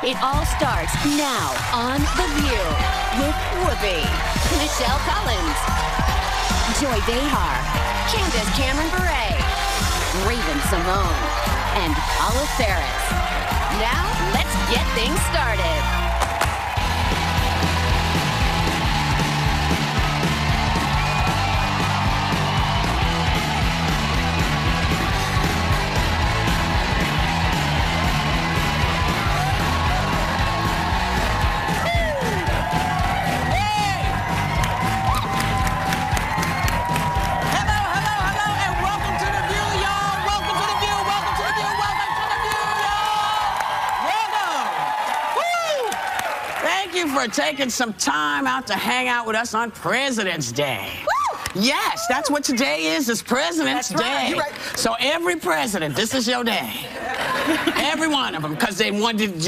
It all starts now on The View with Whoopi, Michelle Collins, Joy Behar, Candace Bure, Raven Simone, and Paula Ferris. Now, let's get things started. For taking some time out to hang out with us on President's Day. Woo! Yes, that's what today is President's Day. Right. You're right. So every president, this is your day. Every one of them, because they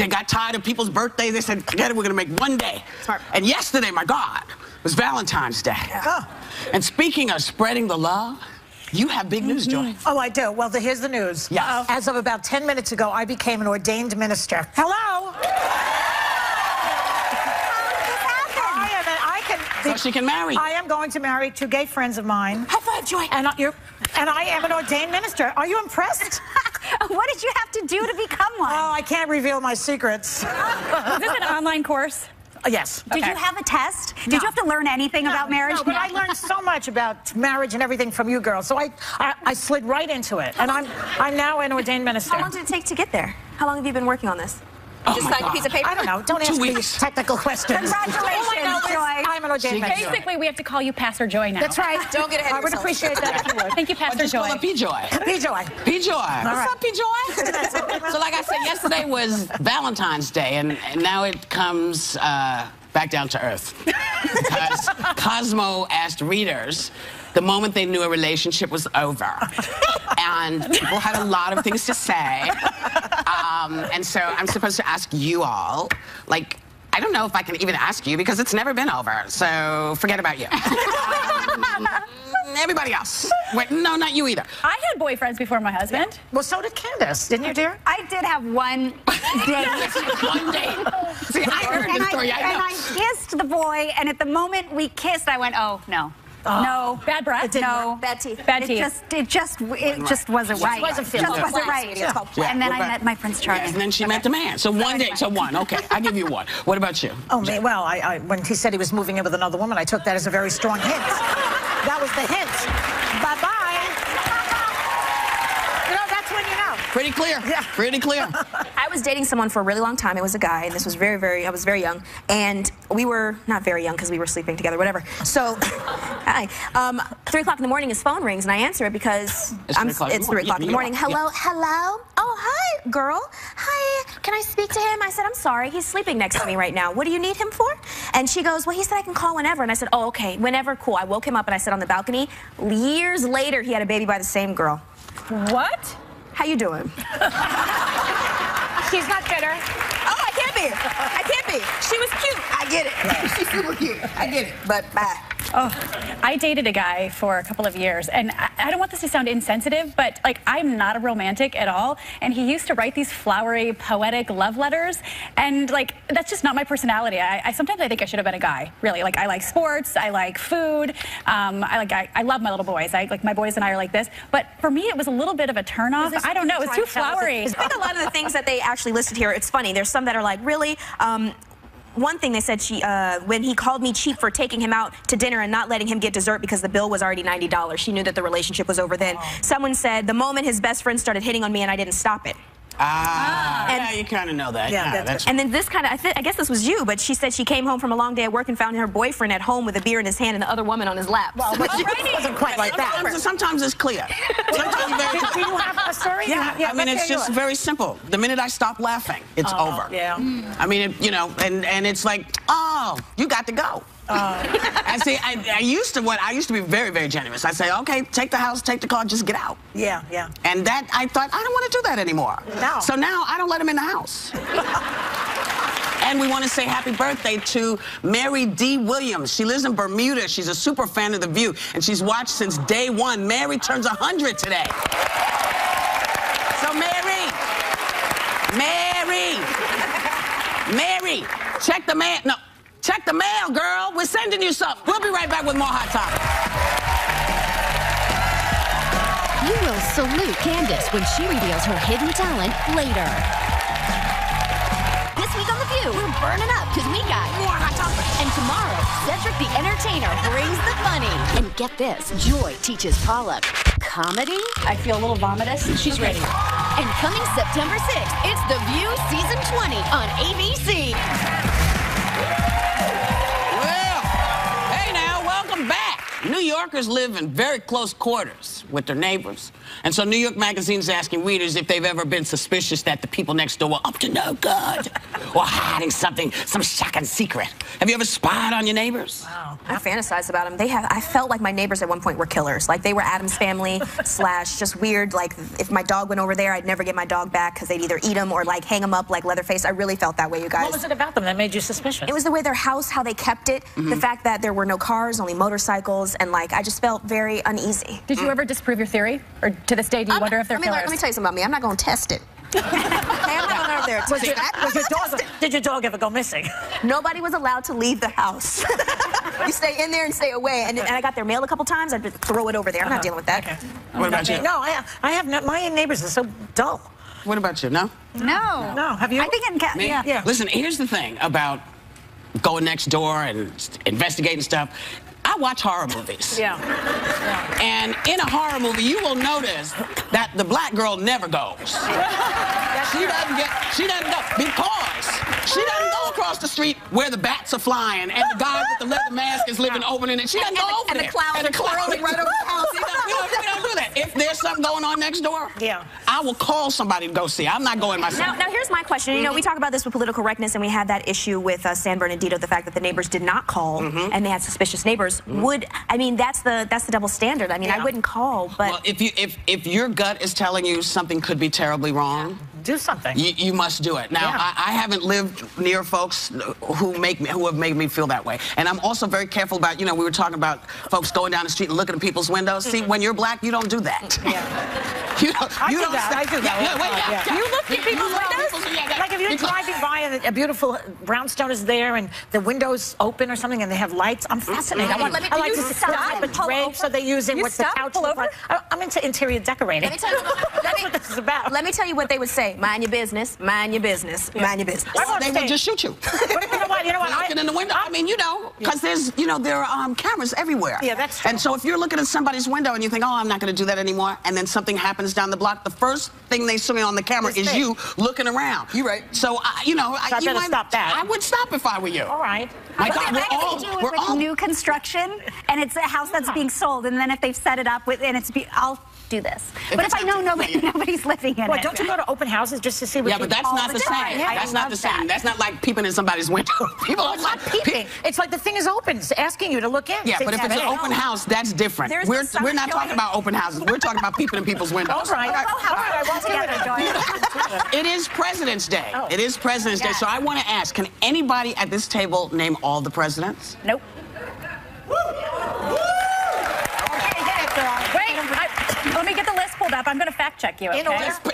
got tired of people's birthdays. They said, forget it, we're going to make one day. Smart. And yesterday, my God, was Valentine's Day. Yeah. And speaking of spreading the love, you have big news, Joy. Oh, I do. Well, here's the news. Yes. As of about 10 minutes ago, I became an ordained minister. Hello? So she can marry. I am going to marry two gay friends of mine. High five, Joy. And I am an ordained minister. Are you impressed? What did you have to do to become one? Oh, I can't reveal my secrets. Is this an online course? Yes. Did you have a test? Did you have to learn anything about marriage? No, but I learned so much about marriage and everything from you girls. So I slid right into it. And I'm now an ordained minister. How long did it take to get there? How long have you been working on this? Oh Just signed a piece of paper? I don't know. Don't ask me these technical questions. Congratulations, Joy. I'm an ordained minister. Basically, we have to call you Pastor Joy now. That's right. Don't get ahead I of would yourself. appreciate that if you would. Thank you, Pastor Just Joy. call her P-Joy. P-Joy. P-Joy. What's up, P-Joy? So like I said, yesterday was Valentine's Day, and now it comes back down to earth. Because Cosmo asked readers the moment they knew a relationship was over. And people had a lot of things to say. And so I'm supposed to ask you all, like, I don't know if I can even ask you because it's never been over. So forget about you. Everybody else. Wait, no, not you either. I had boyfriends before my husband. Well, so did Candace, didn't you, dear? I did have one date. One day. See, I heard the story. And I kissed the boy, and at the moment we kissed, I went, oh, no. Oh. No. Bad breath? No. Bad teeth. Bad teeth. It just wasn't right. wasn't feeling Just wasn't right. Yeah. And then What I about- met my Prince Charming. Yes, and then she met the man. So one day, so one. Okay, I give you one. What about you? Oh, me? Well, when he said he was moving in with another woman, I took that as a very strong hint. That was the hint. Bye-bye. You know, that's when you know. Pretty clear. Yeah. Pretty clear. I was dating someone for a really long time. It was a guy, and this was I was very young. And we were not very young because we were sleeping together, whatever. So, hi. 3 o'clock in the morning, his phone rings, and I answer it because it's 3 o'clock in the morning. Hello, hello? Oh, hi, girl. Hi, can I speak to him? I said, I'm sorry, he's sleeping next to me right now. What do you need him for? And she goes, well, he said I can call whenever. And I said, oh, okay, whenever, cool. I woke him up, and I sat on the balcony. Years later, he had a baby by the same girl. What? How you doing? She's not bitter. Oh, I can't be. I can't be. She was cute. I get it. She's super cute. I get it. But bye. Oh, I dated a guy for a couple of years, and I don't want this to sound insensitive, but like I'm not a romantic at all, and he used to write these flowery, poetic love letters, and like that's just not my personality. Sometimes I think I should have been a guy, really. Like I like sports, I like food, I love my little boys. Like my boys and I are like this, but for me it was a little bit of a turnoff. I don't know, it's too flowery. I think a lot of the things that they actually listed here, it's funny. There's some that are like, really? One thing they said, when he called me cheap for taking him out to dinner and not letting him get dessert because the bill was already $90. She knew that the relationship was over then. Oh. Someone said, the moment his best friend started hitting on me and I didn't stop it. Yeah, you kind of know that. Yeah, that's and then this kind of, I guess this was you, but she said she came home from a long day at work and found her boyfriend at home with a beer in his hand and the other woman on his lap. Well, it wasn't quite like that. Sometimes it's clear. Sometimes very Do you have a story? Yeah, I mean, it's just very simple. The minute I stop laughing, it's over. Yeah. I mean, you know, and it's like, oh, you got to go. I say, I used to be very, very generous. I say, okay, take the house, take the car, just get out. Yeah, yeah. And that, I thought, I don't want to do that anymore. No. So now I don't let him in the house. And we want to say happy birthday to Mary D. Williams. She lives in Bermuda. She's a super fan of The View, and she's watched since day one. Mary turns 100 today. So Mary, Mary, check the mail. No, check the mail, girl. We're sending you something. We'll be right back with more Hot Topics. You will salute Candace when she reveals her hidden talent later. This week on The View, we're burning up because we got more Hot Topics. And tomorrow, Cedric the Entertainer brings the funny. And get this, Joy teaches Paula comedy. I feel a little vomitous. She's ready. And coming September 6th, it's The View Season 20 on ABC. Well, hey now, welcome back. New Yorkers live in very close quarters with their neighbors. And so New York Magazine's asking readers if they've ever been suspicious that the people next door were up to no good or hiding something, some shocking secret. Have you ever spied on your neighbors? Wow. I fantasized about them. I felt like my neighbors at one point were killers. Like they were Addams Family / just weird. Like if my dog went over there, I'd never get my dog back because they'd either eat him or like hang him up like Leatherface. I really felt that way, you guys. What was it about them that made you suspicious? It was the way their house, how they kept it, the fact that there were no cars, only motorcycles, and like I just felt very uneasy. Did you ever disprove your theory? Or to this day, do you wonder if they're killers? Let me tell you something about me. I'm not going to test it. Okay, I'm not going over there to test that. Did your dog ever go missing? Nobody was allowed to leave the house. You stay in there and stay away. And I got their mail a couple times. I'd just throw it over there. I'm not dealing with that. Okay. What about you? No, I have not. My neighbors are so dull. What about you? No? No. No, have you? I think Me? Yeah. Listen, here's the thing about going next door and investigating stuff. I watch horror movies. Yeah. And in a horror movie, you will notice that the black girl never goes. She doesn't go because she doesn't go across the street where the bats are flying and the guy with the leather mask is living open in it. She doesn't go over there. And the clouds are right over the house. We don't do that. If there's something going on next door, I will call somebody to go see. I'm not going myself. Now here's my question. You know, we talk about this with political correctness, and we had that issue with San Bernardino, the fact that the neighbors did not call and they had suspicious neighbors. I mean, that's the double standard. I mean, I wouldn't call, but well, if your gut is telling you something could be terribly wrong, do something. You must do it. Now, I haven't lived near folks who have made me feel that way. And I'm also very careful about, we were talking about folks going down the street and looking at people's windows. See, when you're black, you don't do that. You don't I do that. Yeah. You look at people's windows? Like if you're driving by and a beautiful brownstone is there and the window's open or something and they have lights, I'm fascinated. I like to see the drapes so they use it with the couch. I'm into interior decorating. Let me tell you That's what this is about. Let me tell you what they would say. Mind your business, mind your business, mind your business. They would just shoot you. You know what? Looking in the window. I mean, because there are cameras everywhere. Yeah, that's true. And so if you're looking at somebody's window and you think, oh, I'm not going to do that anymore, and then something happens down the block, the first thing they see on the camera is you looking around. You're right. So, I better stop that. I would stop if I were you. All right. My God, we're all new construction, and it's a house that's being sold, and then if they've set it up with, and I'll do this. But if I know nobody's living in it. Don't you go to open houses just to see what? Yeah, but that's not the same. That's not the same. That's not like peeping in somebody's window. People are not peeping. It's like the thing is open, it's asking you to look in. Yeah, but if it's an open house, that's different. We're not talking about open houses. We're talking about peeping in people's windows. All right. I won't do it. It is President's Day. It is President's Day. So I want to ask, can anybody at this table name all the presidents? Nope. Let me get the list pulled up. I'm going to fact check you. Okay?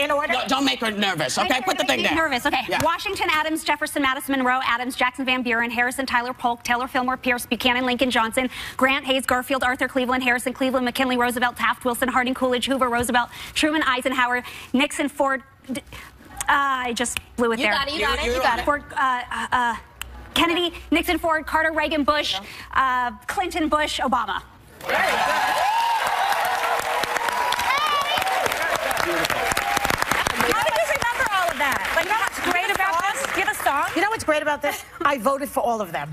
In order. Don't make her nervous. Okay, put the thing down. Nervous. Okay. Yeah. Washington, Adams, Jefferson, Madison, Monroe, Adams, Jackson, Van Buren, Harrison, Tyler, Polk, Taylor, Fillmore, Pierce, Buchanan, Lincoln, Johnson, Grant, Hayes, Garfield, Arthur, Cleveland, Harrison, Cleveland, McKinley, Roosevelt, Taft, Wilson, Harding, Coolidge, Hoover, Roosevelt, Truman, Eisenhower, Nixon, Ford. I just blew it there. You got it. Ford, Kennedy, Nixon, Ford, Carter, Reagan, Bush, Clinton, Bush, Obama. Very good. How did you remember all of that? Like, you know what's great about this? Do you have a song? You know what's great about this? I voted for all of them.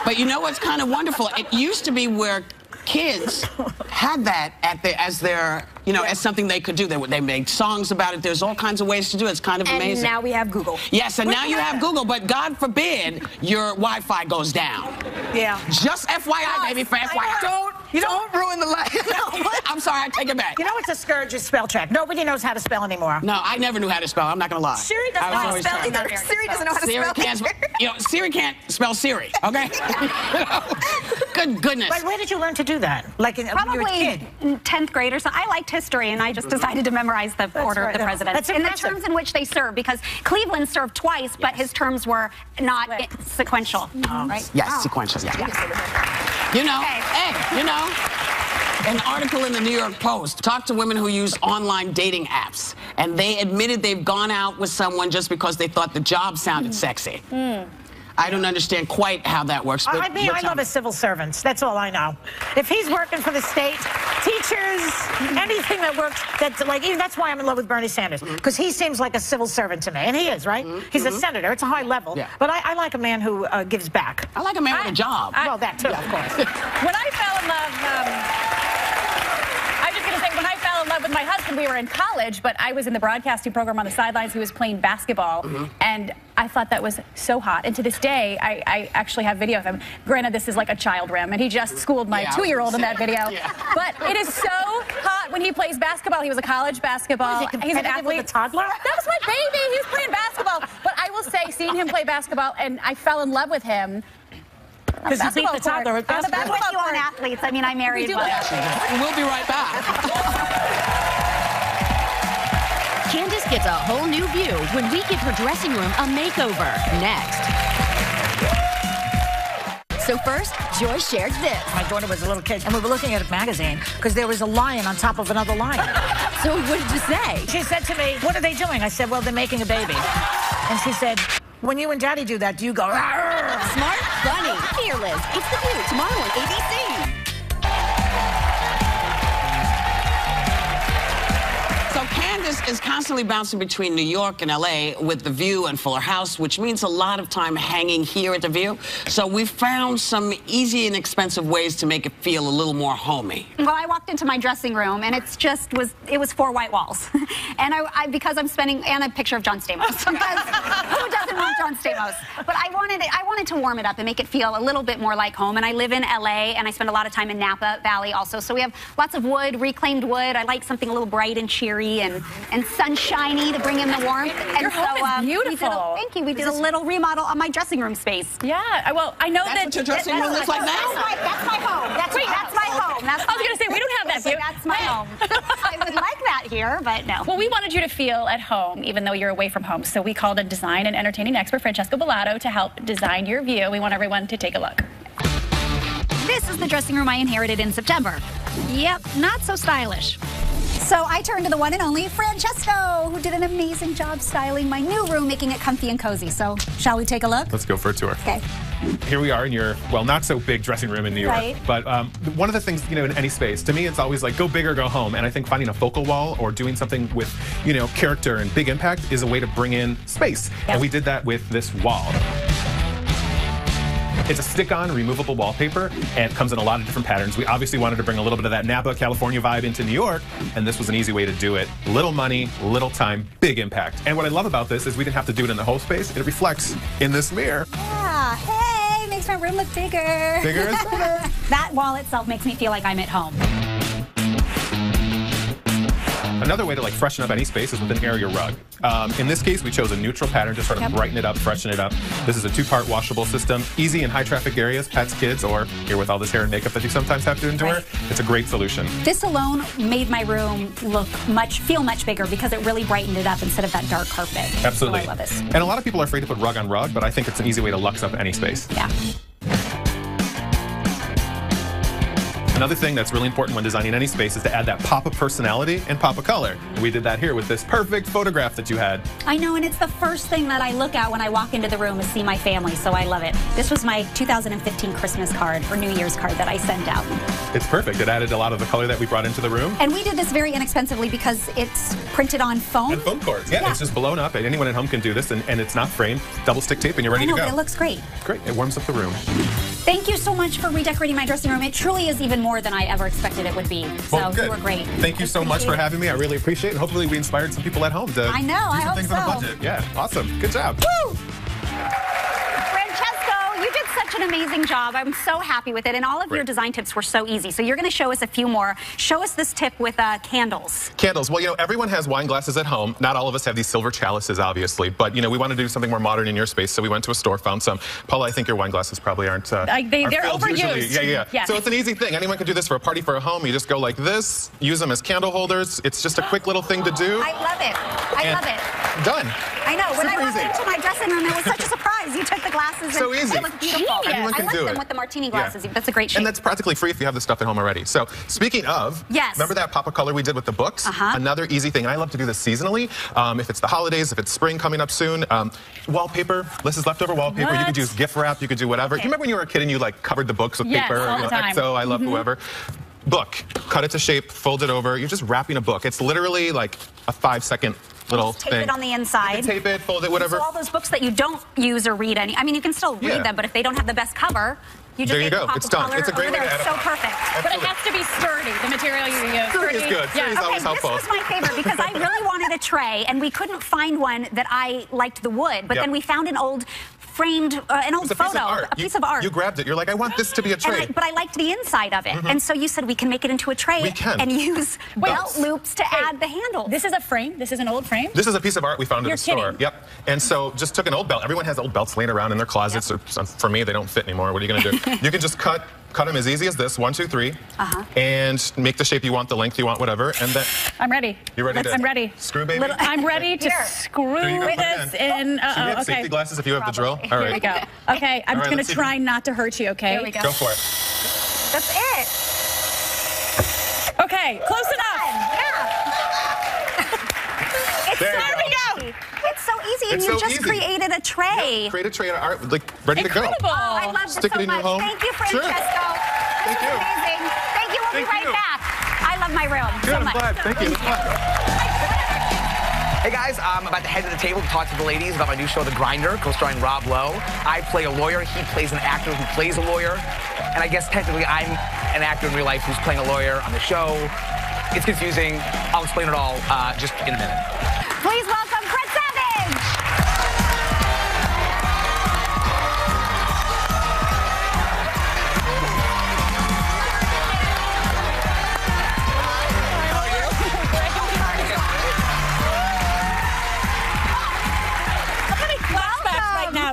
But you know what's kind of wonderful? It used to be where kids had that as their, as something they could do. They made songs about it. There's all kinds of ways to do it. It's kind of amazing. And now we have Google. Yes, and now you have Google, but God forbid your Wi-Fi goes down. Yeah. Just FYI, baby, for FYI. Don't ruin the life. I'm sorry, I take it back. You know what's a scourge is spell check. Nobody knows how to spell anymore. No, I never knew how to spell. I'm not going to lie. Siri doesn't know how to spell either. Siri doesn't know how to spell either. Siri can't spell Siri, okay? Good goodness. But where did you learn to do that? Like when you were a Probably kid? 10th grade or so. I liked history, and I just decided to memorize the order of the presidents. That's and the impressive. terms in which they served, because Cleveland served twice, but his terms were not sequential. Right? Yes, sequential. Yeah. You know, hey, you know, an article in the New York Post talked to women who use online dating apps, and they admitted they've gone out with someone just because they thought the job sounded sexy. I don't understand quite how that works. But I mean, I love his civil servants. That's all I know. If he's working for the state, teachers, anything that works, that's like, even that's why I'm in love with Bernie Sanders, because he seems like a civil servant to me, and he is, right? He's a senator. It's a high level. Yeah. But I like a man who gives back. I like a man with a job. Well, that too, of course. When I fell in love, I'm just going to say, when I fell in love with my husband, we were in college, but I was in the broadcasting program on the sidelines. He was playing basketball, and I thought that was so hot. And to this day, I actually have video of him. Granted, this is like a child rim, and he just schooled my 2-year-old in that video. But it is so hot when he plays basketball. He was a college basketball. He's an athlete. With a toddler? That was my baby. He was playing basketball. But I will say, seeing him play basketball, and I fell in love with him. Because he beat the toddler at I'm basketball. with you on athletes. I mean, I married one. We'll be right back. Candace gets a whole new view when we give her dressing room a makeover. Next. So first, Joy shared this. My daughter was a little kid, and we were looking at a magazine because there was a lion on top of another lion. So what did you say? She said to me, "What are they doing?" I said, "Well, they're making a baby." And she said, "When you and Daddy do that, do you go?" "Arr!" Smart, funny, fearless. It's The View tomorrow on ABC. So Candace is constantly bouncing between New York and LA with The View and Fuller House, which means a lot of time hanging here at The View. So we found some easy and expensive ways to make it feel a little more homey. Well, I walked into my dressing room, and it was 4 white walls. And because I'm spending, and a picture of John Stamos. Because who doesn't want John Stamos? But I wanted to warm it up and make it feel a little bit more like home. And I live in LA, and I spend a lot of time in Napa Valley also. So we have lots of wood, reclaimed wood. I like something a little bright and cheery and sunshiny to bring in the warmth. And your home is beautiful. Thank you. We did a little remodel on my dressing room space. Yeah, well, I know That's what your dressing room looks like now? That's my home. That's my home. I was going to say, we don't have that view. That's my home. I would like that here, but no. Well, we wanted you to feel at home, even though you're away from home. So we called a design and entertaining expert, Francesco Bellato, to help design your view. We want everyone to take a look. This is the dressing room I inherited in September. Yep, not so stylish. So I turned to the one and only Francesco, who did an amazing job styling my new room, making it comfy and cozy. So shall we take a look? Let's go for a tour. Okay. Here we are in your, well, not so big dressing room in New York. Right. But one of the things, you know, in any space, to me, it's always like go big or go home. And I think finding a focal wall or doing something with, you know, character and big impact is a way to bring in space. Yep. And we did that with this wall. It's a stick-on removable wallpaper, and it comes in a lot of different patterns. We obviously wanted to bring a little bit of that Napa, California vibe into New York, and this was an easy way to do it. Little money, little time, big impact. And what I love about this is we didn't have to do it in the whole space. It reflects in this mirror. Yeah, hey, makes my room look bigger. Bigger is better. That wall itself makes me feel like I'm at home. Another way to like freshen up any space is with an area rug. In this case, we chose a neutral pattern to sort of brighten it up, freshen it up. This is a 2-part washable system, easy in high traffic areas, pets, kids, or here with all this hair and makeup that you sometimes have to endure. Right. It's a great solution. This alone made my room feel much bigger because it really brightened it up instead of that dark carpet. Absolutely. So I love this. And a lot of people are afraid to put rug on rug, but I think it's an easy way to luxe up any space. Yeah. Another thing that's really important when designing any space is to add that pop of personality and pop of color. We did that here with this perfect photograph that you had. I know, and it's the first thing that I look at when I walk into the room is see my family, so I love it. This was my 2015 Christmas card or New Year's card that I sent out. It's perfect. It added a lot of the color that we brought into the room. And we did this very inexpensively because it's printed on foam. And foam cords. Yeah, it's just blown up. Anyone at home can do this, and it's not framed. Double stick tape, and you're ready I know, to go. but it looks great. Great. It warms up the room. Thank you so much for redecorating my dressing room. It truly is even more than I ever expected it would be. So Well, good. you were great. Thank you so much for having me. I really appreciate it. And hopefully we inspired some people at home to I know, do I some hope things so. on a budget. Yeah, awesome. Good job. Woo! Francesco, you did such such an amazing job. I'm so happy with it. And all of your design tips were so easy. So you're going to show us a few more. Show us this tip with candles. Candles. Well, you know, everyone has wine glasses at home. Not all of us have these silver chalices, obviously. But, you know, we want to do something more modern in your space. So we went to a store, found some. Paula, I think your wine glasses probably aren't they're overused. Usually. Yeah. So it's an easy thing. Anyone can do this for a party, for a home. You just go like this, use them as candle holders. It's just a quick little thing to do. I love it. I love it. Done. I know. When I walked into my dressing room, it was such a surprise. You took the glasses so and easy. It looked beautiful. Anyone can I like do them it. with the martini glasses. That's a great shape. And that's practically free if you have the stuff at home already. So speaking of, remember that pop of color we did with the books? Another easy thing, and I love to do this seasonally. If it's the holidays, if it's spring coming up soon, wallpaper. This is leftover wallpaper. You could use gift wrap. You could do whatever. Do you remember when you were a kid and you like covered the books with paper? All the time. XO, I love whoever. Book, cut it to shape, fold it over. You're just wrapping a book. It's literally like a 5-second little tape thing. It on the inside. You can tape it, fold it, whatever. So all those books that you don't use or read I mean, you can still read them, but if they don't have the best cover, you just there you go. It's done. It's a great way to add so perfect. But it has to be sturdy, the material you use. Sturdy is good. Sturdy is always helpful. This was my favorite because I really wanted a tray, and we couldn't find one that I liked the wood, but then we found an old framed, an old photo, a piece of art. You grabbed it. You're like, I want this to be a tray. But I liked the inside of it. And so you said we can make it into a tray and use belt loops to add the handle. This is a frame? This is an old frame? This is a piece of art we found in the store. Yep. And so just took an old belt. Everyone has old belts laying around in their closets. For me, they don't fit anymore. What are you going to do? You can just cut them as easy as this, 1, 2, 3, and make the shape you want, the length you want, whatever. And then I'm ready. You ready? I'm ready. Screw, baby. I'm ready to screw this in. Okay. Safety glasses if you have the drill. All right. Here we go. Okay, I'm going to try not to hurt you. Okay. Here we go. Go for it. That's it. Okay, close enough. There we go. It's so easy, and you just created a tray. Create a tray of art, like ready to go. Oh, I love this so much. Thank you, Francesco. This is amazing. Thank you. We'll be right back. I love my room so much. I'm glad. Thank you. Hey guys, I'm about to head to the table to talk to the ladies about my new show, The Grinder, co-starring Rob Lowe. I play a lawyer. He plays an actor who plays a lawyer. And I guess technically I'm an actor in real life who's playing a lawyer on the show. It's confusing. I'll explain it all just in a minute. Please welcome Chris Savage.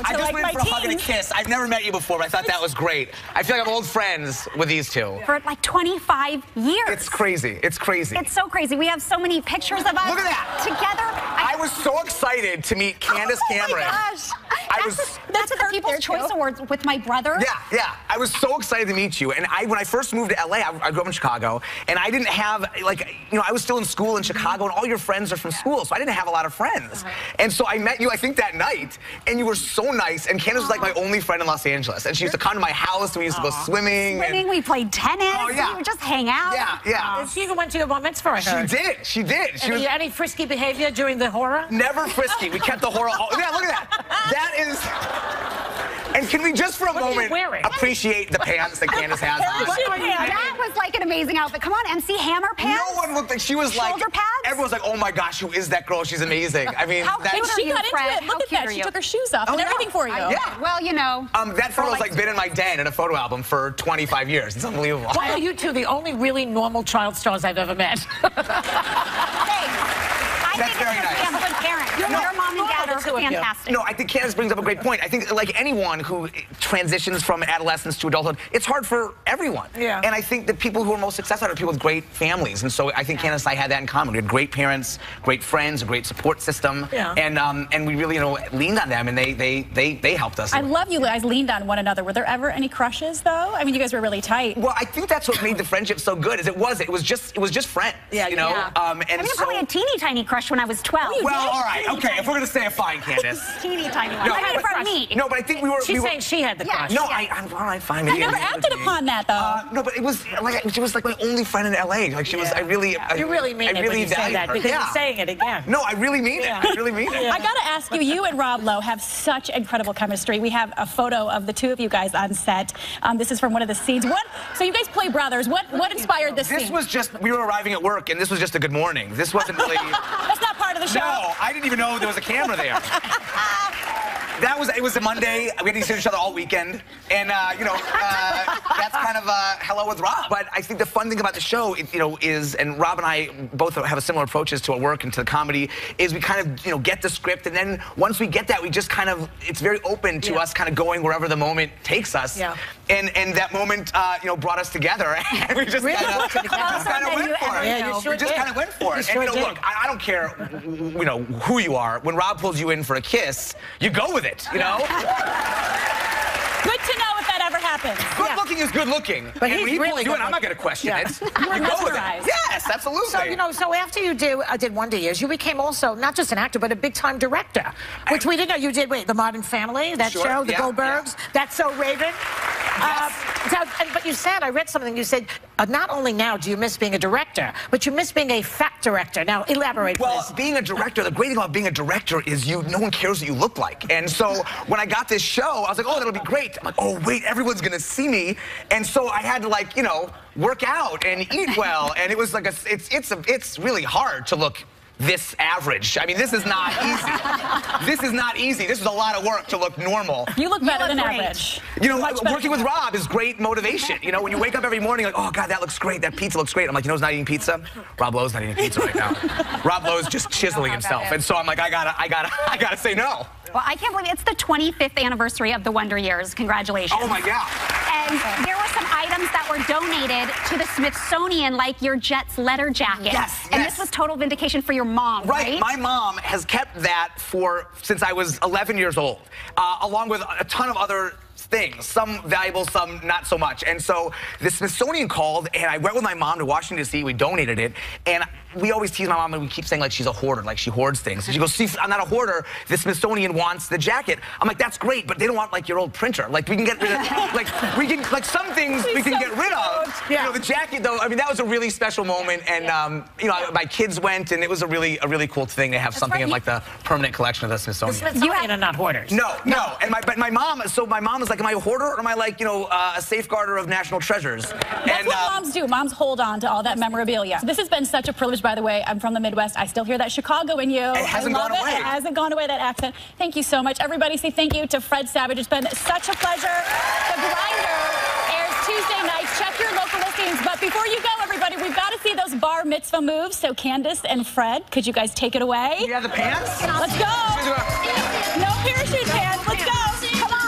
I just went for a hug and a kiss. I've never met you before, but I thought that was great. I feel like I'm old friends with these two. For like 25 years. It's crazy. It's crazy. It's so crazy. We have so many pictures of us Look at that. together. I was so excited to meet Candace Cameron. Oh my gosh. That's the People's Choice Awards with my brother. Yeah. I was so excited to meet you. And when I first moved to LA, I grew up in Chicago, and I didn't have, I was still in school in Chicago, and all your friends are from school, so I didn't have a lot of friends. And so I met you, I think, that night, and you were so nice, and Candace was like my only friend in Los Angeles. And she used to come to my house, and we used to go swimming. We played tennis. We would just hang out. Yeah. She even went to your bar mitzvah, I heard. She did. Any frisky behavior during the horror? Never frisky. We kept the horror. Yeah, look at that. That is... And can we just for a moment appreciate the pants that Candace has on? That was like an amazing outfit. Come on, MC Hammer pants. No one looked like she was like... Shoulder pads? Everyone's like, oh my gosh, who is that girl? She's amazing. I mean, how cute she got into it. Look at that. She took her shoes off and everything for you. Yeah. Well, you know. That photo's like been in my den in a photo album for 25 years. It's unbelievable. Why are you two the only really normal child stars I've ever met? That's very nice. I'm a good parent. Your mom and dad are fantastic. No, I think Candace brings up a great point. I think like anyone who transitions from adolescence to adulthood, it's hard for everyone. Yeah. And I think the people who are most successful are people with great families. And so I think Candace and I had that in common. We had great parents, great friends, a great support system. Yeah. And we really, leaned on them, and they helped us. I love you guys leaned on one another. Were there ever any crushes though? I mean, you guys were really tight. Well, I think that's what made the friendship so good. It was just friends. Yeah. You know. I probably had a teeny tiny crush when I was 12. Well, all right, okay. If we're gonna say a fine, Candace. Teeny tiny one. From me. No, but I think we were. She's saying she had the crush. No, all right, fine. I never acted upon that though. No, but it was like she was like my only friend in LA. Like she was. I really. You really mean it when you say that because you're saying it again. No, I really mean it. I really mean it. I gotta ask you. You and Rob Lowe have such incredible chemistry. We have a photo of the two of you guys on set. This is from one of the scenes. So you guys play brothers. What inspired this scene? This was just we were arriving at work, and this was just a good morning. This wasn't really. That's not part of the show. No, I didn't even know there was a camera there. it was a Monday. We had to see each other all weekend. And, that's kind of hello with Rob. But I think the fun thing about the show, is, and Rob and I both have a similar approaches to our work and to the comedy, is we kind of, get the script. And then once we get that, we just kind of, it's very open to us kind of going wherever the moment takes us. Yeah. And that moment, brought us together. And we just kind of went for it. Yeah, you sure we just kind of went for it. And, look, I don't care, who you are. When Rob pulls you in for a kiss, you go with it, Good to know if that ever happens. Good looking is good looking. But and he's when he really pulls you in, I'm not going to question it. You were go with it. mesmerized. Yes, absolutely. So, so after you did Wonder Years, you became also not just an actor, but a big-time director, which we didn't know you did. Wait, The Modern Family, that show, The Goldbergs, That's So Raven. Yes. But you said, I read something, you said, not only now do you miss being a director, but you miss being a fat director. Now, elaborate, please. Well, being a director, the great thing about being a director is no one cares what you look like. And so when I got this show, I was like, oh, that'll be great. I'm like, oh, wait, everyone's going to see me. And so I had to, work out and eat well. And it was like, it's really hard to look this average. I mean, this is not easy. This is not easy. This is a lot of work to look normal. You look better than average. Working with Rob is great motivation. When you wake up every morning like, oh God, that looks great. That pizza looks great. I'm like, who's not eating pizza? Rob Lowe's not eating pizza right now. Rob Lowe's just chiseling himself. And so I'm like, I gotta say no. Well, I can't believe it's the 25th anniversary of the Wonder Years. Congratulations. Oh my God. And there were some items that were donated to the Smithsonian, like your Jets letter jacket. Yes. And this was total vindication for your mom, right? My mom has kept that since I was 11 years old, along with a ton of other things, some valuable, some not so much. And so the Smithsonian called, and I went with my mom to Washington, D.C. We donated it, and we always tease my mom, and we keep saying, like, she's a hoarder, like she hoards things. And she goes, see, I'm not a hoarder. The Smithsonian wants the jacket. I'm like, that's great, but they don't want, like, your old printer. Like, we can get rid of, some things we can get rid of. Yeah. The jacket, though, I mean, that was a really special moment, and, my kids went, and it was a really cool thing to have something in, like, the permanent collection of the Smithsonian. The Smithsonian are not hoarders. No. And my mom is like, am I a hoarder, or am I, like, a safeguarder of national treasures? That's what moms do. Moms hold on to all that memorabilia. This has been such a privilege, by the way. I'm from the Midwest. I still hear that Chicago in you. It hasn't gone away. It hasn't gone away, that accent. Thank you so much. Everybody say thank you to Fred Savage. It's been such a pleasure. The Grinder airs Tuesday nights. Check your local listings. But before you go, everybody, we've got to see those bar mitzvah moves. So Candace and Fred, could you guys take it away? You have the pants? Let's go. No parachute pants. Let's go. Come on.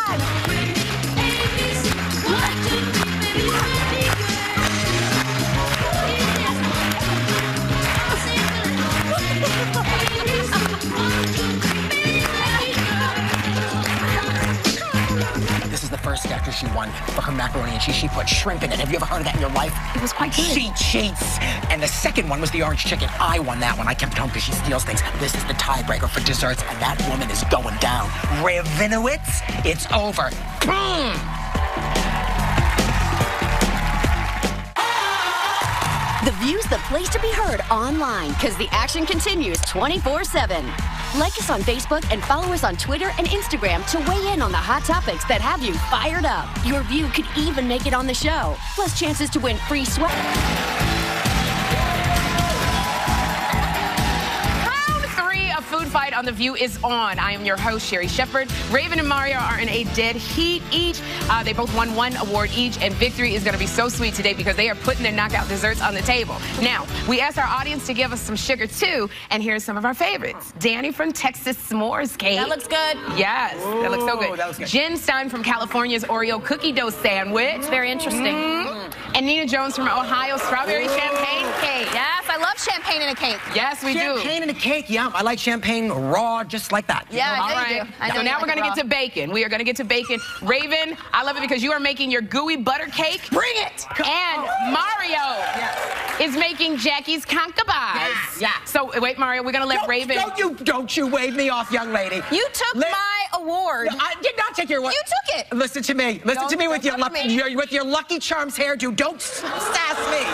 This is the first after she won for her macaroni and cheese. She put shrimp in it. Have you ever heard of that in your life? It was quite good. She cheats. And the second one was the orange chicken. I won that one. I kept home because she steals things. This is the tiebreaker for desserts, and that woman is going down. Reunite, it's over. Boom! The View's the place to be heard online because the action continues 24/7. Like us on Facebook and follow us on Twitter and Instagram to weigh in on the hot topics that have you fired up. Your view could even make it on the show, plus chances to win free swag. Food Fight on The View is on. I am your host, Sherry Shepard. Raven and Mario are in a dead heat each. They both won one award each, and victory is going to be so sweet today because they are putting their knockout desserts on the table. Now, we asked our audience to give us some sugar, too, and here's some of our favorites. Danny from Texas S'mores Cake. That looks good. Yes, that looks so good. That looks good. Jen Stein from California's Oreo Cookie Dough Sandwich. It's very interesting. And Nina Jones from Ohio Strawberry Champagne Cake. Yes, I love champagne in a cake. Yes, we do. Champagne in a cake, yum. I like champagne raw, just like that. Yeah, all right. So now we're going to get to bacon. We are going to get to bacon. Raven, I love it because you are making your gooey butter cake. Bring it! And Mario is making Jackie's concubines. Yeah. So wait, Mario, we're going to let Raven. Don't you wave me off, young lady. You took my award. No, I did not take your award. You took it. Listen to me. Listen to me with your Lucky Charms hairdo. Don't sass me.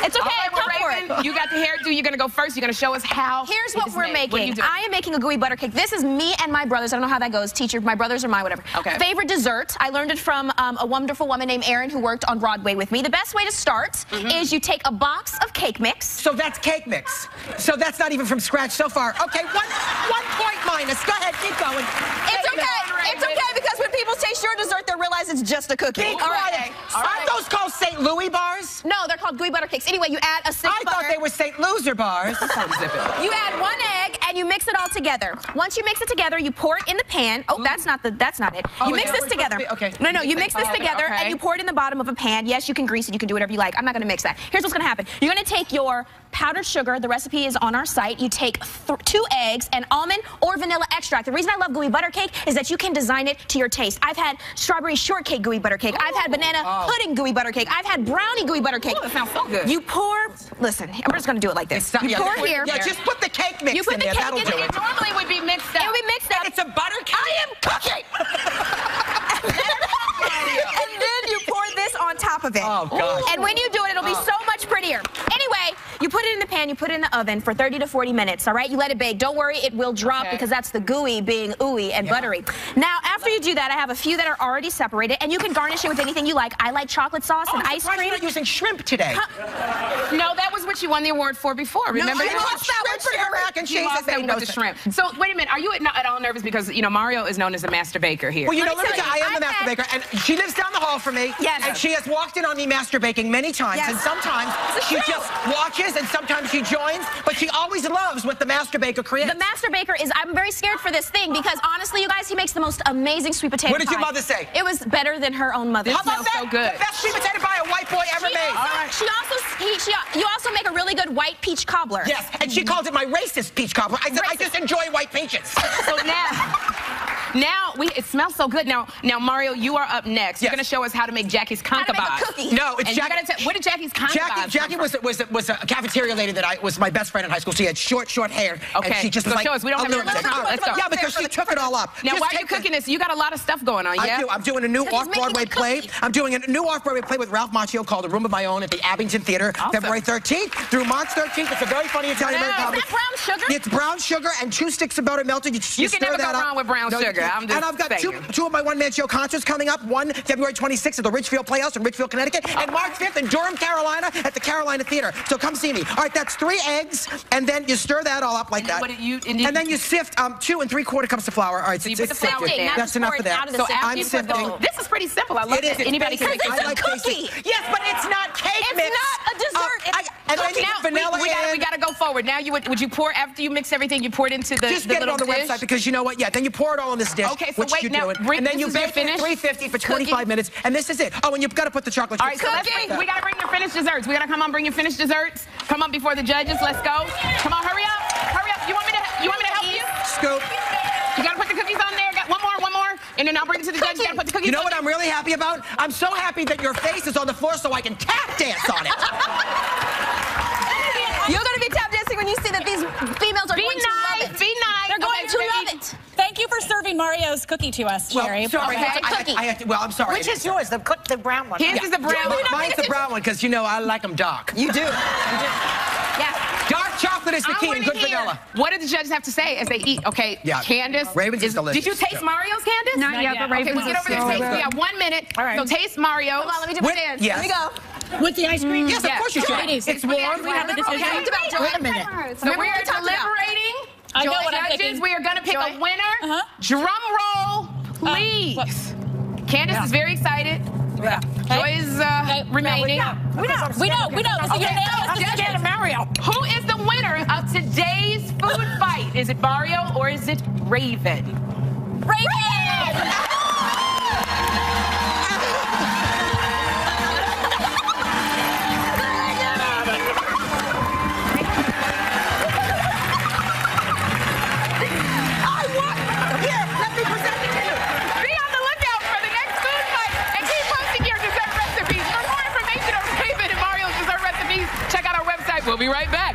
It's okay. Right, Raven, you got the hairdo. You're going to go first. You're going to show us how. Here's what we're making. What are you doing? I am making a gooey butter cake. This is me and my brothers. I don't know how that goes. Teacher, my brothers or my whatever. Okay. Favorite dessert. I learned it from a wonderful woman named Erin who worked on Broadway with me. The best way to start is you take a box of cake mix. So that's cake mix. So that's not even from scratch so far. Okay, one point minus. Go ahead, keep going. It's realize it's just a cookie. Be quiet. Aren't those called St. Louis bars? No, they're called gooey butter cakes. Anyway, you add a stick I of butter. thought they were St. Loser bars. You add 1 egg and you mix it all together. Once you mix it together, you pour it in the pan. Oh, that's not it. You mix this together. Okay. No, you mix this together and you pour it in the bottom of a pan. Yes, you can grease it. You can do whatever you like. I'm not going to mix that. Here's what's going to happen. You're going to take your powdered sugar. The recipe is on our site. You take 2 eggs and almond or vanilla extract. The reason I love gooey butter cake is that you can design it to your taste. I've had strawberry shortcake gooey butter cake. I've had banana pudding gooey butter cake. I've had brownie gooey butter cake. Oh, that sounds so good. You pour, listen, I'm just going to do it like this. You pour here. Yeah, just put the cake mix You put in the there. cake That'll in do there. it. It normally would be mixed up. It'll be mixed up. It's a butter cake. I am cooking. And then you pour this on top of it. Oh, God. And when you do it, it'll be so much prettier. Anyway, you put it in the pan, you put it in the oven for 30 to 40 minutes, all right? You let it bake. Don't worry, it will drop because that's the gooey being ooey and buttery. Now, after you do that, I have a few that are already separated, and you can garnish it with anything you like. I like chocolate sauce and ice Why are cream. you not using shrimp today? No, that was what you won the award for before. Remember? I You lost lost that one one for your mac and cheese. You lost that one with the shrimp. So wait a minute. Are you at all nervous because Mario is known as the master baker here? Well, let me tell tell you, you, I am the master baker, and she lives down the hall from me. Yes. And she has walked in on me master baking many times, Yes. and sometimes she just watches, and sometimes she joins, but she always loves what the master baker creates. The master baker is, I'm very scared for this thing because honestly, you guys, he makes the most amazing sweet potato pie. What did your mother say? It was better than her own mother. How about that? so good. The best sweet potato pie a white boy ever made. You also make a really good white peach cobbler. Yes, and she called it my racist peach cobbler. I said, I just enjoy white peaches. So now it smells so good. Now Mario, you are up next. You're Yes. going to show us how to make Jackie's How to make a concubine. cookie. No, it's And Jackie. what did Jackie's concubine? Jackie was a cafeteria lady that was my best friend in high school. She had short hair. Okay, And she just so was like, show us. We don't have lunatic. to- let's go. Yeah, because she took it all up. Now, Just why are you take the- cooking this? You got a lot of stuff going on, yeah? I do. I'm doing a new So he's making off-Broadway a play. cookie. I'm doing a new off-Broadway play with Ralph Macchio called A Room of My Own at the Abington Theater, Awesome. February 13th through March 13th. It's a very funny Italian-American Is comedy. that brown sugar? It's brown sugar and 2 sticks of butter melted. You can stir never go that up. wrong with brown you sugar. can't. I'm just And I've got saying. two of my one-man show concerts coming up. One February 26th at the Ridgefield Playhouse in Ridgefield, Connecticut, and March 5th in Durham, Carolina at the Carolina Theater. So come see me. All right, that's 3 eggs, and then you stir that all up like that. And then you sift 2 3/4 cups of flour. All right, you put the flour sifted. in there. That's enough of that. So So after I'm you put the, sifting. this is pretty simple. I love It is. it. Anybody can make It's this. a cookie. Yes, but it's not cake It's mix. not a dessert. It's and then you Now, put vanilla we in. got to go forward. Now, would you pour, after you mix everything, you pour it into the Just get it little on the dish? website because you know what? Yeah, then you pour it all in this dish, Okay, so which wait, you're now, doing. Rick, And then this you is your bake it at finish? 350 for 25 minutes, and this is it. Oh, and you've got to put the chocolate All right, chips so in. let's bring, we got to bring your finished desserts. We got to come on, bring your finished desserts. Come up before the judges. Let's go. Come on, hurry up. Hurry up. You want me to help you? Scoop. You got to put the cookies on there. Got one more. And then I'll bring it to the judges. You got to put the cookies You know on what there. I'm really happy about? I'm so happy that your face is on the floor so I can tap dance on it. You're going to be tap dancing when you see that these females are going to love it. Be nice. They're going to Okay, love baby. it. Thank you for serving Mario's cookie to us, Sherry. Well, sorry. Okay. I have to, well, I'm sorry. Which is yours? The brown one. His is the brown one. Mine's the brown one because, I like them dark. You do. Yeah. Dark chocolate is the I key want and to good hear, vanilla. what do the judges have to say as they eat? Okay, Yeah. Candace. Raven's is delicious. Did you taste Mario's, Candace? Not yet, but Okay, Raven's we get is over there. so Taste. good. We got 1 minute. All right. So taste Mario. Hold on, let me do my dance. Yes. Here we go. With the ice cream? Yes, of course you should. Ladies, It's warm. we have a decision. Okay. Wait a minute. So we are deliberating. I know what I'm Judges, thinking. we are going to pick a winner. Uh-huh. Drum roll, please. Candace is very excited. Yeah. Joy is remaining. We know. This is Okay. unanimous Judges, decision. Mario. who is the winner of today's food fight? Is it Mario or is it Raven? Raven! Here, let me present it to you. Be on the lookout for the next food fight and keep posting your dessert recipes. For more information on Raven and Mario's dessert recipes, check out our website. We'll be right back.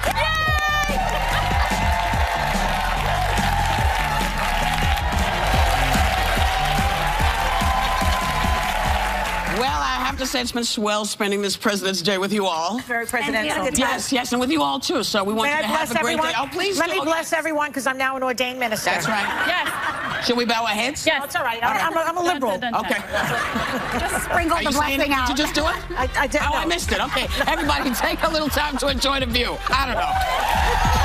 Well, I have to say it's been swell spending this President's Day with you all. Very presidential. Yes, and with you all too. So we want May you I to have bless a great everyone? day. Oh, please Let do. me bless everyone because I'm now an ordained minister. That's right. Yes. Should we bow our heads? Yes. That's all right. I'm a liberal. Dun, dun, dun, dun. Okay. Just sprinkle Are the you saying blessing out. to just do it? I did. Oh, I missed it. Okay. Everybody take a little time to enjoy the view. I don't know.